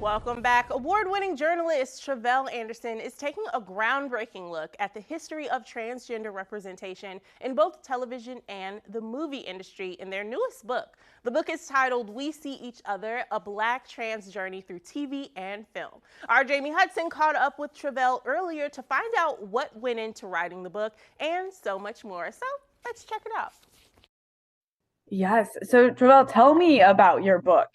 Welcome back. Award-winning journalist Tre'vell Anderson is taking a groundbreaking look at the history of transgender representation in both television and the movie industry in their newest book. The book is titled We See Each Other, A Black Trans Journey Through TV and Film. Our Jamie Hudson caught up with Tre'vell earlier to find out what went into writing the book and so much more. So let's check it out. Yes. So, Tre'vell, tell me about your book.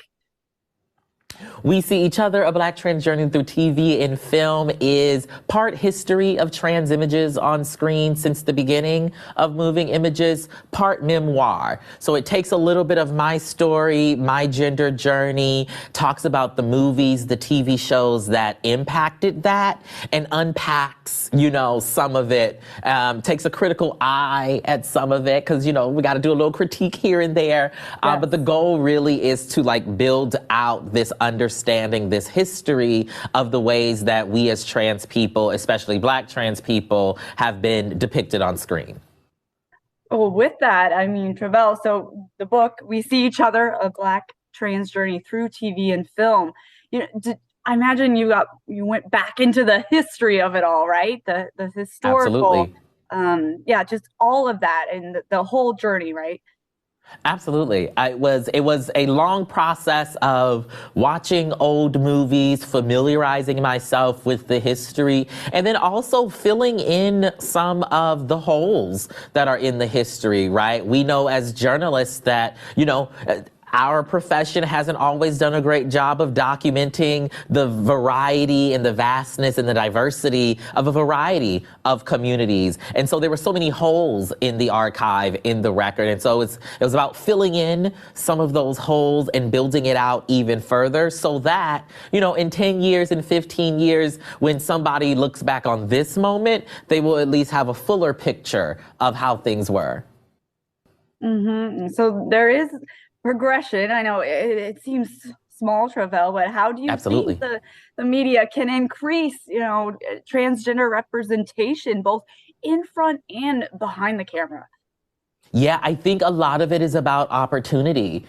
We See Each Other, A Black Trans Journey Through TV and Film is part history of trans images on screen since the beginning of moving images, part memoir. So it takes a little bit of my story, my gender journey, talks about the movies, the TV shows that impacted that, and unpacks, some of it, takes a critical eye at some of it, because, we got to do a little critique here and there. Yes. But the goal really is to build out this understanding, this history of the ways that we as trans people, especially Black trans people, have been depicted on screen. Well, with that, Tre'vell, so the book, We See Each Other, A Black Trans Journey Through TV and Film. I imagine you went back into the history of it all, right? The historical, absolutely. Just all of that and the whole journey, right? Absolutely. It was a long process of watching old movies, familiarizing myself with the history, and then also filling in some of the holes that are in the history, right? We know as journalists that, our profession hasn't always done a great job of documenting the variety and the vastness and the diversity of a variety of communities. And so there were so many holes in the archive, in the record. And so it was about filling in some of those holes and building it out even further so that, in 10 years and 15 years, when somebody looks back on this moment, they will at least have a fuller picture of how things were. Mm-hmm. So there is progression. I know it seems small, Tre'vell, but how do you Absolutely. think the media can increase, transgender representation both in front and behind the camera? Yeah, I think a lot of it is about opportunity.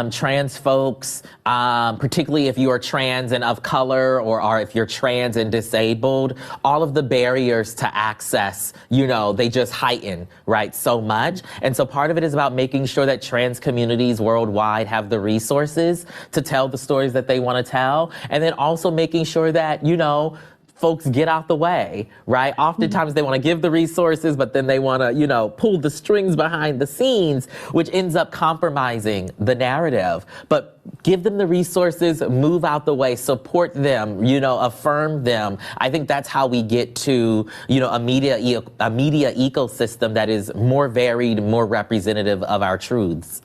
Trans folks, particularly if you're trans and of color, or if you're trans and disabled, all of the barriers to access, they just heighten, right, so much. And so part of it is about making sure that trans communities worldwide have the resources to tell the stories that they want to tell. And then also making sure that, folks get out the way, right? Oftentimes they want to give the resources, but then they want to, pull the strings behind the scenes, which ends up compromising the narrative. But give them the resources, move out the way, support them, affirm them. I think that's how we get to, a media ecosystem that is more varied, more representative of our truths.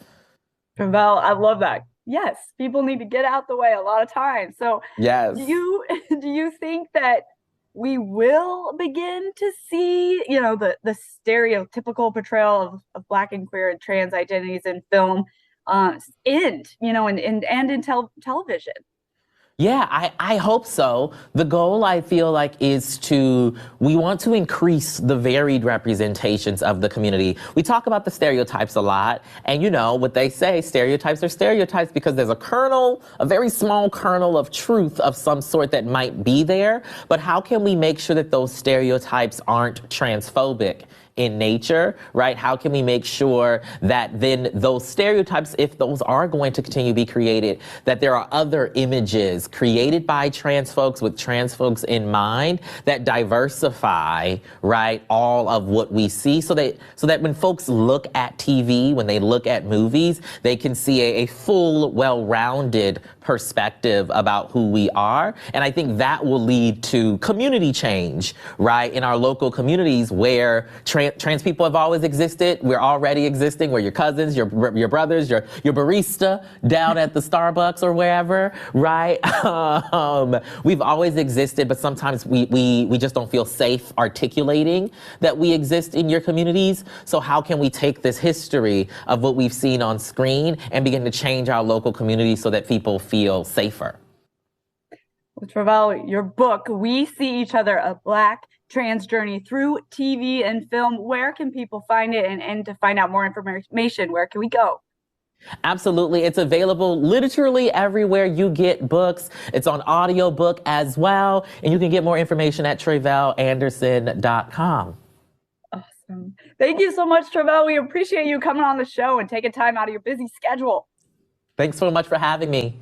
Tre'vell, I love that. Yes, people need to get out the way a lot of times. So yes. Do you think that we will begin to see, the stereotypical portrayal of Black and queer and trans identities in film end, and in television? Yeah, I hope so. The goal, I feel like, is we want to increase the varied representations of the community. We talk about the stereotypes a lot, and what they say, stereotypes are stereotypes because there's a very small kernel of truth of some sort that might be there. But how can we make sure that those stereotypes aren't transphobic in nature, right? How can we make sure that then those stereotypes, if those are going to continue to be created, that there are other images created by trans folks with trans folks in mind that diversify, right, all of what we see so that when folks look at TV, when they look at movies, they can see a full, well-rounded perspective about who we are. And I think that will lead to community change, right, in our local communities where trans people have always existed. We're already existing. We're your cousins, your brothers, your barista down at the Starbucks or wherever, right? We've always existed, but sometimes we just don't feel safe articulating that we exist in your communities. So how can we take this history of what we've seen on screen and begin to change our local communities so that people feel safer? Well, Tre'vell, your book, We See Each Other, A Black Trans Journey Through TV and Film. Where can people find it? And to find out more information, where can we go? Absolutely. It's available literally everywhere you get books. It's on audiobook as well. And you can get more information at Tre'vellAnderson.com. Awesome. Thank you so much, Tre'vell. We appreciate you coming on the show and taking time out of your busy schedule. Thanks so much for having me.